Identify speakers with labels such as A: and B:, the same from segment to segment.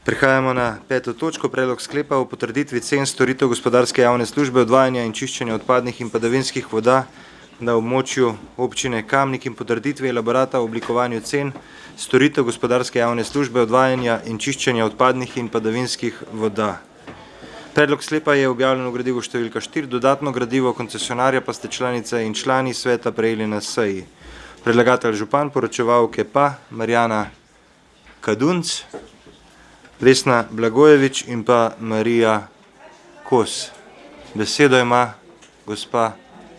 A: Prehajamo na 5. točko, predlog sklepa o potrditvi cen storitev gospodarske javne službe odvajanja in čiščenja odpadnih in padavinskih voda na območju občine Kamnik in potrditvi elaborata o oblikovanju cen storitev gospodarske javne službe odvajanja in čiščenja odpadnih in padavinskih voda. Predlog sklepa je objavljen v gradivu številka 4, dodatno gradivo koncesionarja pa ste članice in člani sveta prejeli na seji. Predlagatelj župan, poročevalke pa Marjana Kadunc, Vesna Blagojevič in pa Marija Kos. Besedo ima gospa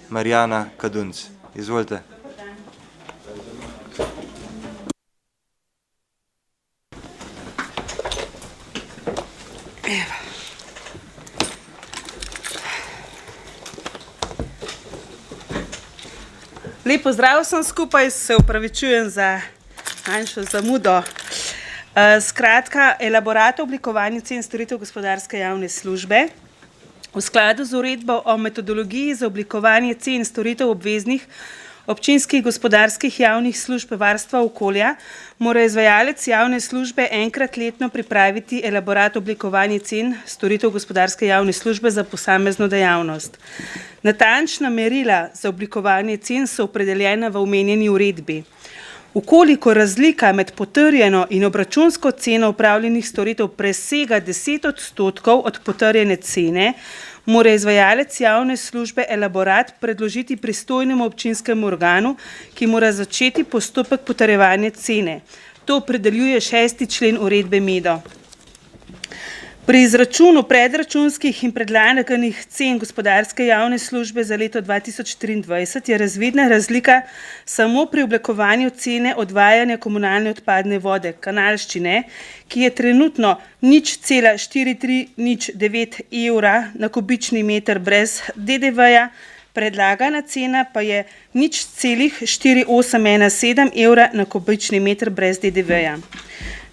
A: Marjana Kadunc. Izvolite.
B: Lep pozdrav vsem skupaj, se upravičujem za manjšo zamudo. Skratka, elaborat o oblikovanju cen storitev gospodarske javne službe v skladu z uredbo o metodologiji za oblikovanje cen storitev obveznih občinskih gospodarskih javnih služb varstva okolja mora izvajalec javne službe enkrat letno pripraviti elaborat oblikovanja cen storitev gospodarske javne službe za posamezno dejavnost. Natančna merila za oblikovanje cen so opredeljena v omenjeni uredbi. Ukoliko razlika med potrjeno in obračunsko ceno upravljenih storitev presega 10% od potrjene cene, mora izvajalec javne službe elaborat predložiti pristojnemu občinskemu organu, ki mora začeti postopek potrjevanja cene. To opredeljuje 6. člen uredbe MEDO. Pri izračunu predračunskih in predlaganih cen gospodarske javne službe za leto 2023 je razvidna razlika samo pri oblikovanju cene odvajanja komunalne odpadne vode, kanalščine, ki je trenutno 0,4309 evra na kubični meter brez DDV-ja, predlagana cena pa je 0,4817 evra na kubični meter brez DDV-ja.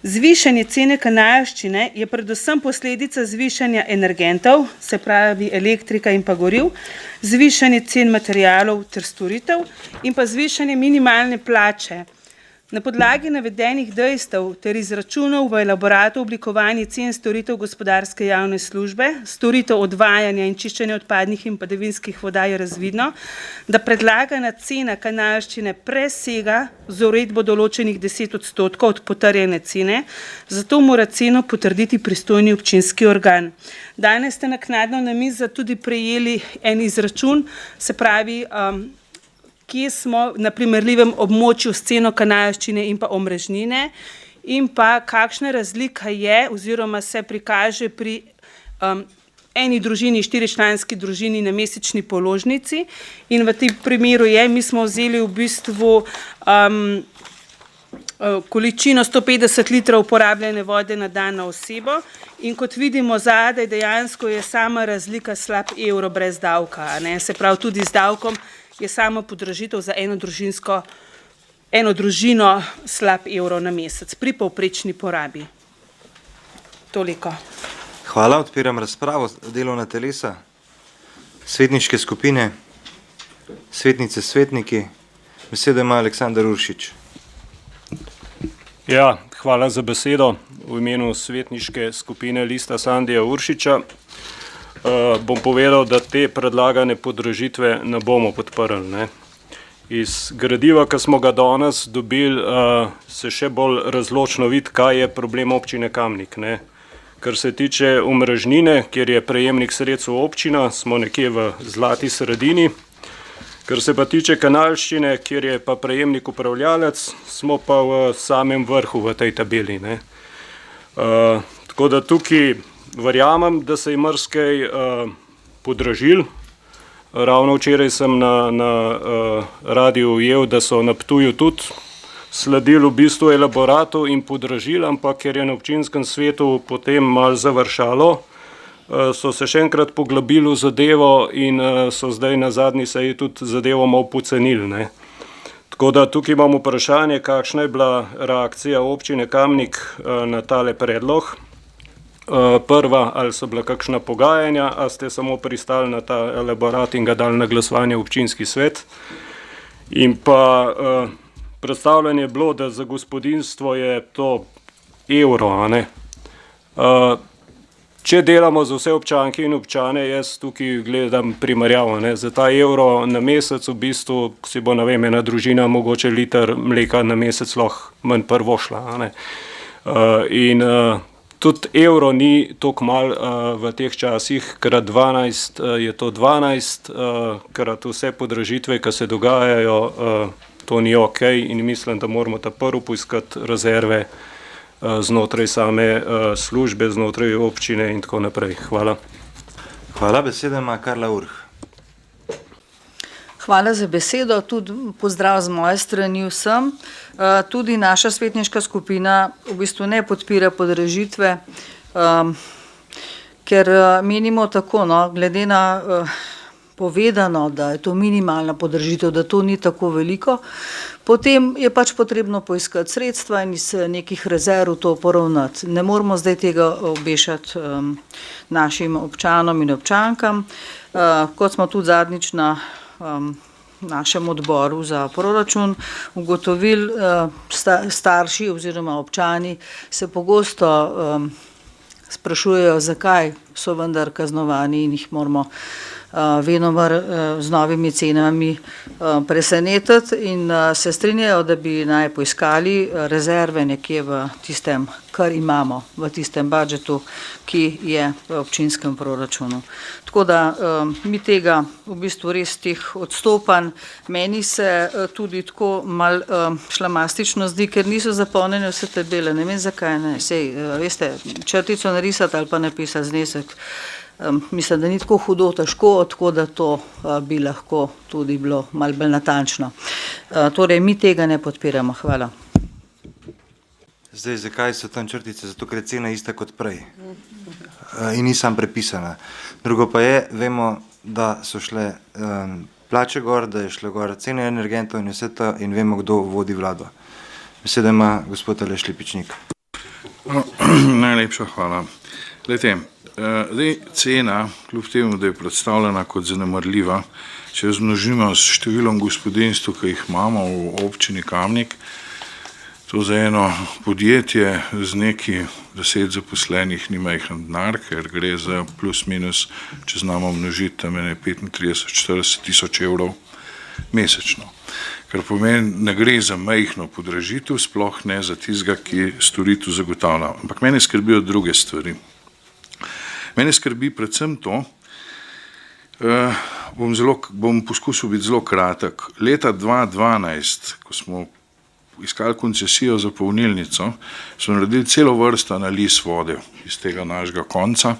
B: Zvišanje cene kanalščine je predvsem posledica zvišanja energentov, se pravi elektrika in pa goriv, zvišanje cen materialov ter storitev in pa zvišanje minimalne plače. Na podlagi navedenih dejstev ter izračunov v elaboratu oblikovanja cen storitev gospodarske javne službe, storitev odvajanja in čiščenja odpadnih in padavinskih voda je razvidno, da predlagana cena kanalščine presega z uredbo določenih 10% od potrjene cene, zato mora ceno potrditi pristojni občinski organ. Danes ste naknadno na mizo tudi prejeli en izračun, se pravi, kje smo na primerljivem območju s ceno kanalščine in pa omrežnine in pa kakšna razlika je oziroma se prikaže pri eni družini, 4-članski družini na mesečni položnici in v tem primeru je, mi smo vzeli v bistvu količino 150 litrov uporabljene vode na dan na osebo in kot vidimo zadaj dejansko je sama razlika slab evro brez davka, ne? Se pravi tudi z davkom je sama podražitev za eno družino slab evro na mesec pri povprečni porabi. Toliko.
A: Hvala, odpiram razpravo. Delovna telesa, svetniške skupine, svetnice, svetniki. Besedo ima Aleksandar Uršič.
C: Ja, hvala za besedo. V imenu svetniške skupine Lista Sandija Uršiča bom povedal, da te predlagane podražitve ne bomo podprli, ne. Iz gradiva, ki smo ga danes dobili, se še bolj razločno vidi, kaj je problem občine Kamnik, ne. Kar se tiče omrežnine, kjer je prejemnik sredstev občina, smo nekje v zlati sredini. Kar se pa tiče kanalščine, kjer je pa prejemnik upravljalec, smo pa v samem vrhu v tej tabeli, ne. Tako da tukaj verjamem, da se je marsikaj podražil. Ravno včeraj sem na radiju ujel, da so na Ptuju tudi sledili v bistvu elaboratu in podražili, ampak ker je na občinskem svetu potem malo završalo, so se še enkrat poglobili v zadevo in so zdaj na zadnji seji tudi zadevo malo pocenili, ne. Tako da tukaj imam vprašanje, kakšna je bila reakcija občine Kamnik na tale predlog. Prva, ali so bila kakšna pogajanja, ali ste samo pristali na ta elaborat in ga dali na glasovanje v občinski svet. In pa predstavljanje je bilo, da za gospodinjstvo je to evro, a ne. Če delamo za vse občanke in občane, jaz tukaj gledam primerjavo. Za ta evro na mesec v bistvu si bo, ne vem, ena družina mogoče liter mleka na mesec lahko manj prvošla. In tudi evro ni toliko mal v teh časih, krat 12 je to 12, krat vse podražitve, ki se dogajajo, to ni ok in mislim, da moramo ta prvo poiskati rezerve znotraj same službe, znotraj občine in tako naprej. Hvala.
A: Hvala, beseda ima Karla Urh.
D: Hvala za besedo, tudi pozdrav z moje strani vsem. Tudi naša svetniška skupina v bistvu ne podpira podražitve, ker menimo tako, glede na povedano, da je to minimalna podražitev, da to ni tako veliko, potem je pač potrebno poiskati sredstva in iz nekih rezerv to poravnati. Ne moramo zdaj tega obešati našim občanom in občankam. Kot smo tudi zadnjič na našem odboru za proračun ugotovili, starši oziroma občani se pogosto sprašujejo, zakaj so vendar kaznovani in jih moramo venomer z novimi cenami presenetiti in se strinjajo, da bi naj poiskali rezerve nekje v tistem, kar imamo, v tistem budžetu, ki je v občinskem proračunu. Tako da mi tega v bistvu res teh odstopanj, meni se tudi tako mal šlamastično zdi, ker niso zapolnjene vse tabele, ne vem zakaj ne, sej, veste, črtico narisati ali pa napisati znesek, mislim, da ni tako hudo težko, tako da to bi lahko tudi bilo malo bolj natančno. Torej, mi tega ne podpiramo. Hvala.
A: Zdaj, zakaj so tam črtice? Zato, ker je cena ista kot prej. In ni sam prepisana. Drugo pa je, vemo, da so šle plače gor, da je šle gor cene energentov in vse to in vemo, kdo vodi vlado. Beseda ima gospod Aleš Lipičnik.
E: Najlepša hvala. Glejte, zdaj cena, kljub temu, da je predstavljena kot zanemarljiva, če jo zmnožimo s številom gospodinjstv, ki jih imamo v občini Kamnik, to za eno podjetje z neki 10 zaposlenih ni majhen denar, ker gre za plus minus, če znamo množiti, tam je 35-40 tisoč evrov mesečno. Kar pomeni, ne gre za majhno podražitev, sploh ne za tistega, ki storitev zagotavlja. Ampak mene skrbijo druge stvari. Mene skrbi predvsem to, bom poskusil biti zelo kratek. Leta 2012, ko smo iskali koncesijo za polnilnico, smo naredili celo vrsto analiz vode iz tega našega konca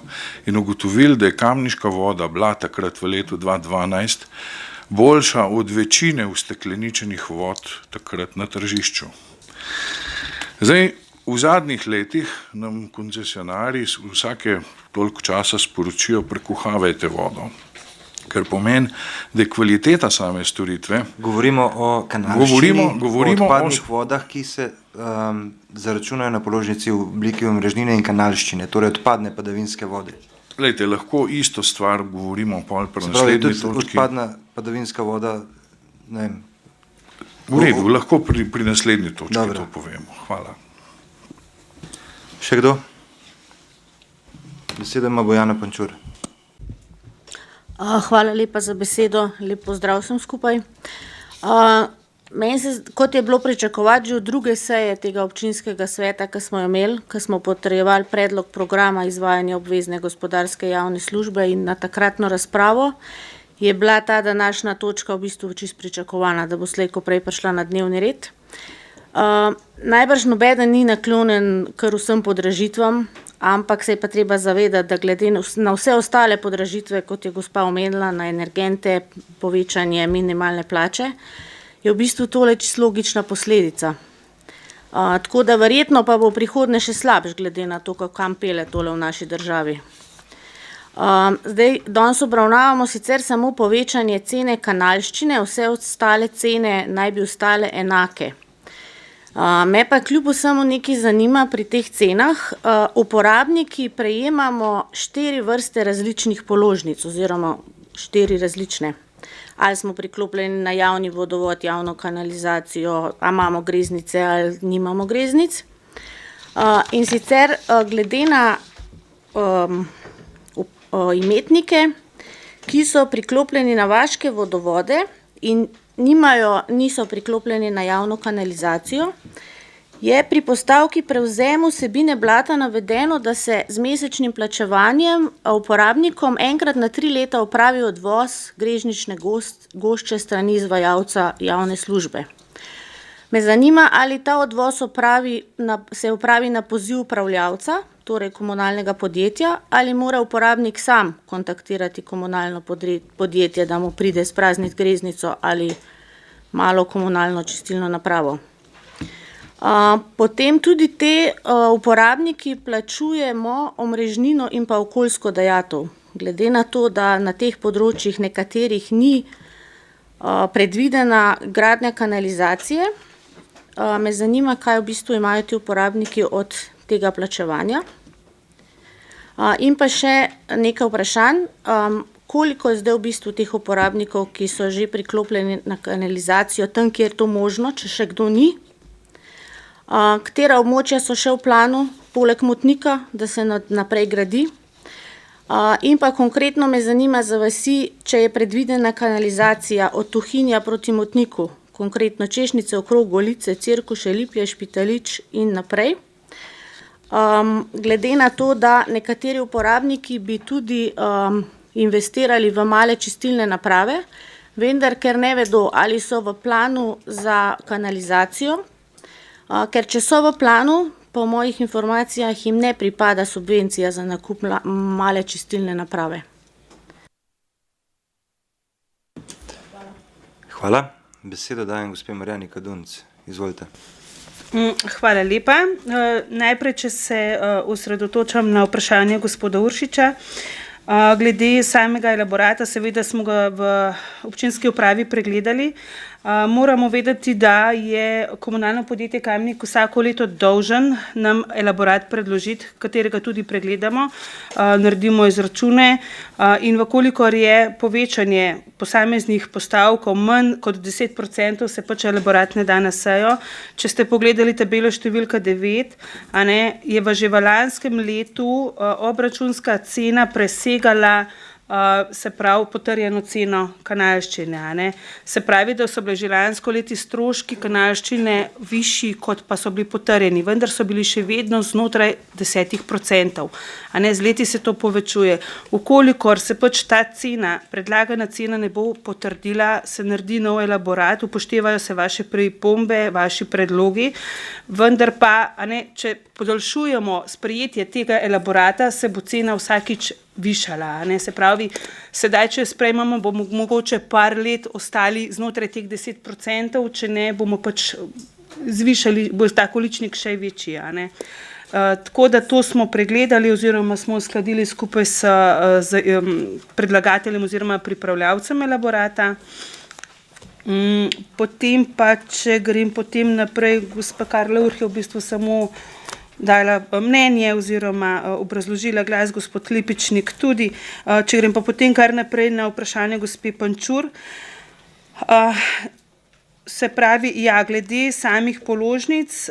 E: in ugotovili, da je kamniška voda bila takrat v letu 2012 boljša od večine ustekleničenih vod takrat na tržišču. Zdaj, v zadnjih letih nam koncesionarji vsake toliko časa sporočijo, prekuhavajte vodo, kar pomeni, da je kvaliteta same storitve.
A: Govorimo o kanalščini,
E: o
A: odpadnih vodah, ki se zaračunajo na položnici v obliki omrežnine in kanalščine, torej odpadne padavinske vode.
E: Glejte, lahko isto stvar govorimo pol pri naslednji točki.
A: Odpadna padavinska voda, ne vem.
E: V redu, lahko pri naslednji točki
A: Dobro.
E: To povemo. Hvala.
A: Še kdo? Beseda ima Bojana Pančur.
F: Hvala lepa za besedo, lep pozdrav vsem skupaj. Meni se, kot je bilo pričakovati že od druge seje tega občinskega sveta, ki smo jo imeli, ki smo potrjevali predlog programa izvajanja obvezne gospodarske javne službe in na takratno razpravo, je bila ta današnja točka v bistvu čisto pričakovana, da bo slej ko prej prišla na dnevni red. Najbrž nobeden ni naklonjen kar vsem podražitvam, ampak se je pa treba zavedati, da glede na vse ostale podražitve, kot je gospa omenila, na energente, povečanje minimalne plače, je v bistvu tole čisto logična posledica. Tako da verjetno pa bo prihodnje še slabš, glede na to, kam pele tole v naši državi. Zdaj, danes obravnavamo sicer samo povečanje cene kanalščine, vse ostale cene naj bi ostale enake. Me pa kljub vsemu nekaj zanima pri teh cenah. Uporabniki prejemamo 4 vrste različnih položnic oziroma 4 različne. Ali smo priklopljeni na javni vodovod, javno kanalizacijo, ali imamo greznice ali nimamo greznic. In sicer glede na imetnike, ki so priklopljeni na vaške vodovode in niso priklopljeni na javno kanalizacijo, je pri postavki prevzem vsebine blata navedeno, da se z mesečnim plačevanjem uporabnikom enkrat na 3 leta opravi odvoz grežnične gošče strani izvajalca javne službe. Me zanima, ali ta odvoz se opravi na poziv upravljavca, torej komunalnega podjetja, ali mora uporabnik sam kontaktirati komunalno podjetje, da mu pride sprazniti greznico ali malo komunalno čistilno napravo. Potem tudi te uporabniki plačujemo omrežnino in pa okoljsko dajatev. Glede na to, da na teh področjih nekaterih ni predvidena gradnja kanalizacije, me zanima, kaj v bistvu imajo ti uporabniki od tega plačevanja. In pa še nekaj vprašanj, koliko je zdaj v bistvu teh uporabnikov, ki so že priklopljeni na kanalizacijo tam, kjer je to možno, če še kdo ni. Katera območja so še v planu, poleg Motnika, da se naprej gradi. In pa konkretno me zanima za vasi, če je predvidena kanalizacija od Tuhinja proti Motniku, konkretno Češnice, okrog Golice, Cirkuše, Liplje, Špitalič in naprej. Glede na to, da nekateri uporabniki bi tudi investirali v male čistilne naprave, vendar ker ne vedo, ali so v planu za kanalizacijo, ker če so v planu, po mojih informacijah jim ne pripada subvencija za nakup male čistilne naprave.
A: Hvala. Besedo dajem gospe Marjani Kadunc. Izvolite.
B: Hvala lepa. Najprej, če se osredotočam na vprašanje gospoda Uršiča. Glede samega elaborata, seveda smo ga v občinski upravi pregledali. Moramo vedeti, da je komunalno podjetje Kamnik vsako leto dolžen nam elaborat predložiti, katerega tudi pregledamo, naredimo izračune in vkolikor je povečanje posameznih postavkov manj kot 10%, se pač elaborat ne da na sejo. Če ste pogledali tabelo številka 9, je že v lanskem letu obračunska cena presegala se pravi potrjeno ceno kanalščine. Se pravi, da so bile že lansko leti stroški kanalščine višji, kot pa so bili potrjeni, vendar so bili še vedno znotraj 10%. Z leti se to povečuje. Vkolikor se pač ta cena, predlagana cena ne bo potrdila, se naredi nov elaborat, upoštevajo se vaše pripombe, vaši predlogi, vendar pa, če podaljšujemo sprejetje tega elaborata, se bo cena vsakič višala. Se pravi, sedaj, če sprejmemo, bomo mogoče par let ostali znotraj teh 10%, če ne, bomo pač zvišali, bo ta količnik še večji. Tako da to smo pregledali oziroma smo uskladili skupaj z predlagateljem oziroma pripravljavcem elaborata. Potem pa, če grem potem naprej, gospa Karla Urh je v bistvu samo dala mnenje oziroma obrazložila glas, gospod Lipičnik tudi. Če grem pa potem kar naprej na vprašanje gospe Pančur. Se pravi, glede samih položnic,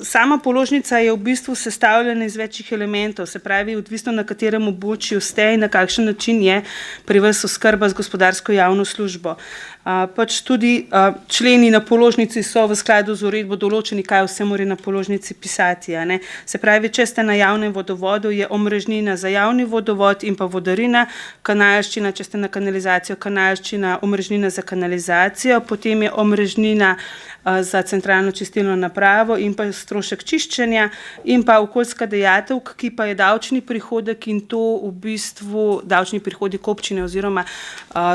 B: sama položnica je v bistvu sestavljena iz večjih elementov, se pravi, odvisno na katerem območju ste in na kakšen način je pri vas oskrba z gospodarsko javno službo. Pač tudi členi na položnici so v skladu z uredbo določeni, kaj vse mora na položnici pisati. Se pravi, če ste na javnem vodovodu, je omrežnina za javni vodovod in pa vodarina, kanalščina, če ste na kanalizacijo, kanalščina, omrežnina za kanalizacijo, potem je omrežnina za centralno čistilno napravo in pa strošek čiščenja in pa okoljska dajatev, ki pa je davčni prihodek in to v bistvu davčni prihodek občine oziroma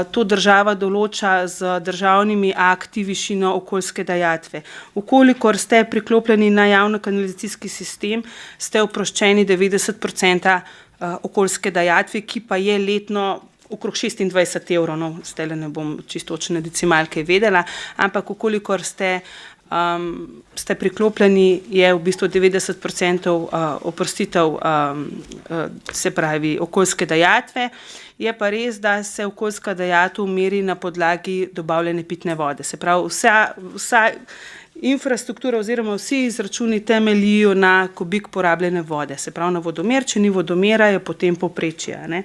B: to država določa z državnimi akti višino okoljske dajatve. Vkolikor ste priklopljeni na javno kanalizacijski sistem, ste oproščeni 90% okoljske dajatve, ki pa je letno okrog 26 evrov, zdaj ne bom čisto točne decimalke vedela, ampak vkolikor ste priklopljeni, je v bistvu 90% oprostitev, se pravi, okoljske dajatve. Je pa res, da se okoljska dajatev meri na podlagi dobavljene pitne vode. Se pravi, vsa infrastruktura oziroma vsi izračuni temeljijo na kubik porabljene vode, se pravi na vodomer, če ni vodomera, je potem povprečje.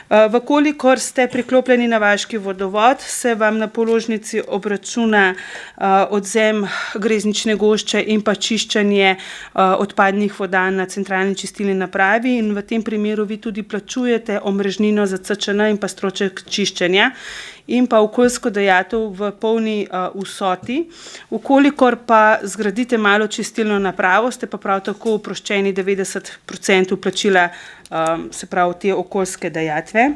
B: Vkolikor ste priklopljeni na vaški vodovod, se vam na položnici obračuna odvzem greznične gošče in pa čiščenje odpadnih voda na centralni čistilni napravi in v tem primeru vi tudi plačujete omrežnino za CČN in pa strošek čiščenja in pa okoljsko dajatev v polni vsoti. Vkolikor pa zgradite malo čistilno napravo, ste pa prav tako oproščeni 90% plačila, se pravi te okoljske dajatve.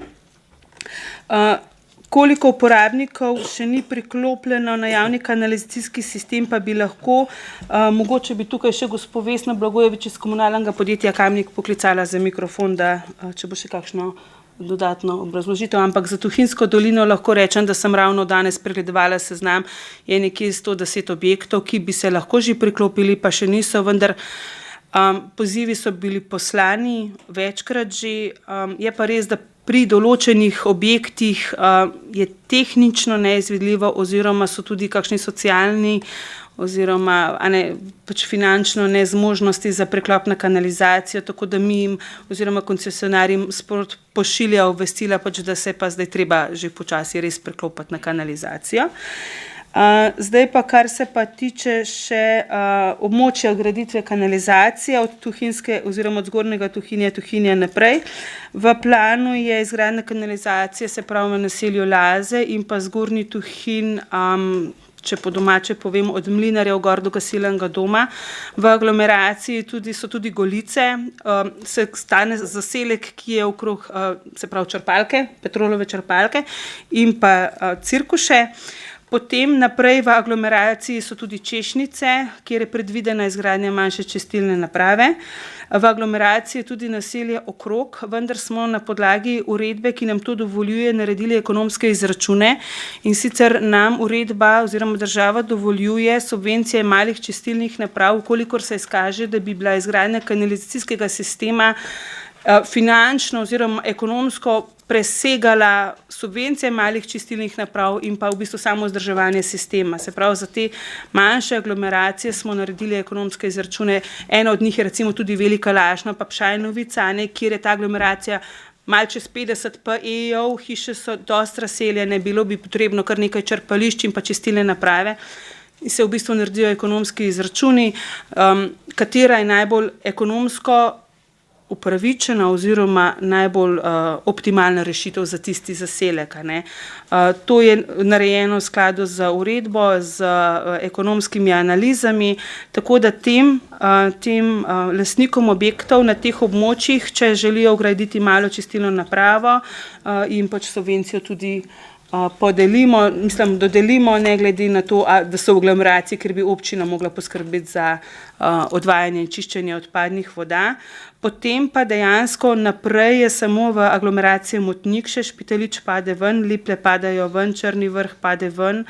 B: Koliko uporabnikov še ni priklopljeno na javni kanalizacijski sistem, pa bi lahko, mogoče bi tukaj še gospo Vesno Blagojevič iz komunalnega podjetja Kamnik poklicala za mikrofon, da če bo še kakšno dodatno obrazložitev, ampak za Tuhinjsko dolino lahko rečem, da sem ravno danes pregledovala seznam, je nekje 110 objektov, ki bi se lahko že priklopili, pa še niso, vendar pozivi so bili poslani večkrat že, je pa res, da pri določenih objektih je tehnično neizvedljivo oziroma so tudi kakšni socialni oziroma pač finančno nezmožnosti za preklop na kanalizacijo, tako da mi jim oziroma koncesionarjem pošilja obvestila, pač, da se pa zdaj treba že počasi res preklopiti na kanalizacijo. Zdaj pa, kar se pa tiče še območja graditve kanalizacije od Tuhinjske oziroma od Zgornjega Tuhinja naprej. V planu je izgradnja kanalizacije, se pravi v naselju Laze in pa Zgornji Tuhinj, če po domače povem, od Mlinarjev gor do gasilnega doma. V aglomeraciji so tudi Golice, se stane zaselek, ki je okrog, se pravi črpalke, Petrolove črpalke in pa Cirkuše. Potem naprej v aglomeraciji so tudi Češnice, kjer je predvidena izgradnja manjše čistilne naprave. V aglomeraciji je tudi naselje okrog, vendar smo na podlagi uredbe, ki nam to dovoljuje, naredili ekonomske izračune in sicer nam uredba oziroma država dovoljuje subvencije malih čistilnih naprav, kolikor se izkaže, da bi bila izgradnja kanalizacijskega sistema finančno oziroma ekonomsko presegala subvencije malih čistilnih naprav in pa v bistvu samo vzdrževanje sistema. Se pravi, za te manjše aglomeracije smo naredili ekonomske izračune. Ena od njih je recimo tudi Velika Lašna pa Pšajnovica, kjer je ta aglomeracija malo čez 50 PE-jev, hiše so dosti razseljene, bilo bi potrebno kar nekaj črpališč in pa čistilne naprave. In se v bistvu naredijo ekonomski izračuni, katera je najbolj ekonomsko upravičena oziroma najbolj optimalna rešitev za tisti zaselek. To je narejeno v skladu z uredbo, z ekonomskimi analizami, tako da tem lastnikom objektov na teh območjih, če želijo vgraditi malo čistilno napravo, jim pač subvencijo tudi podelimo, dodelimo, ne glede na to, da so v aglomeraciji, ker bi občina mogla poskrbeti za odvajanje in čiščenje odpadnih voda. Potem pa dejansko naprej je samo v aglomeraciji Motnik še Špitalič pade ven, Liplje padajo ven, Črni Vrh pade ven,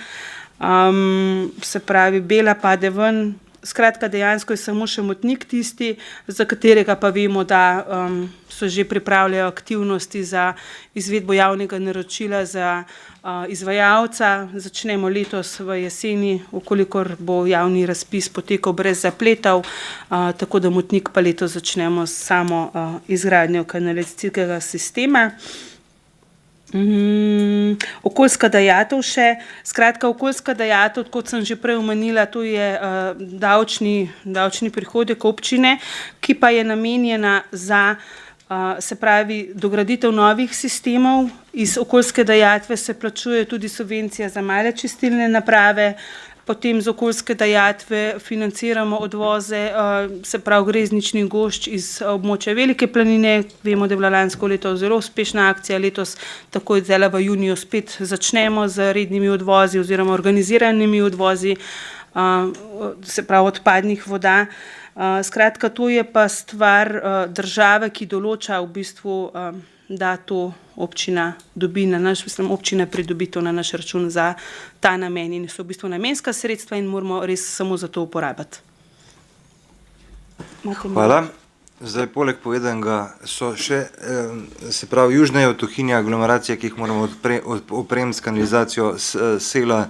B: se pravi Bela pade ven. Skratka, dejansko je samo še Motnik tisti, za katerega pa vemo, da so že pripravljajo aktivnosti za izvedbo javnega naročila za izvajalca. Začnemo letos v jeseni, ukolikor bo javni razpis potekal brez zapletov, tako da Motnik pa letos začnemo s samo izgradnjo kanalizacijskega sistema. Okoljska dajatev še. Skratka, okoljska dajatev, kot sem že prej omenila, to je davčni prihodek občine, ki pa je namenjena za, se pravi, dograditev novih sistemov. Iz okoljske dajatve se plačuje tudi subvencija za male čistilne naprave, potem z okoljske dajatve financiramo odvoze, se pravi grezničnih gošč iz območja Velike planine. Vemo, da je bila lansko leto zelo uspešna akcija, letos takoj zdaj v juniju spet začnemo z rednimi odvozi oziroma organiziranimi odvozi, se pravi odpadnih voda. Skratka, to je pa stvar države, ki določa v bistvu, da to občina dobi občina pridobi to na naš račun za ta namen in so v bistvu namenska sredstva in moramo res samo za to uporabiti.
A: Hvala. Zdaj, poleg povedanega so še, se pravi, južneje od Tuhinja aglomeracije, ki jih moramo opremiti s kanalizacijo Sela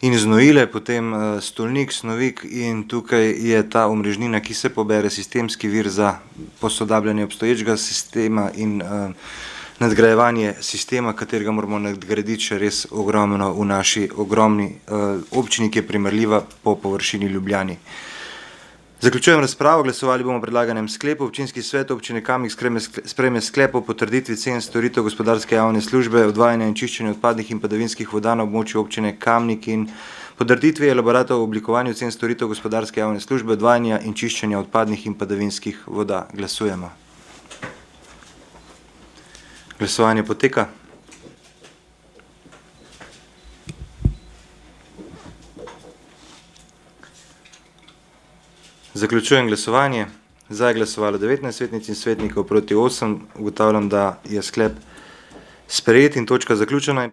A: in znojile, potem stolnik, snovik in tukaj je ta omrežnina, ki se pobere, sistemski vir za posodabljanje obstoječega sistema in nadgrajevanje sistema, katerega moramo nadgraditi še res ogromno v naši ogromni občini, ki je primerljiva po površini Ljubljani. Zaključujem razpravo, glasovali bomo o predlaganem sklepu. Občinski svet občine Kamnik sprejme sklep o potrditvi cen storitev gospodarske javne službe, odvajanja in čiščenja odpadnih in padavinskih voda na območju občine Kamnik in potrditvi elaborata o oblikovanju cen storitev gospodarske javne službe, odvajanja in čiščenja odpadnih in padavinskih voda. Glasujemo. Glasovanje poteka. Zaključujem glasovanje. Za je glasovalo 19 svetnic in svetnikov, proti 8. Ugotavljam, da je sklep sprejet in točka zaključena.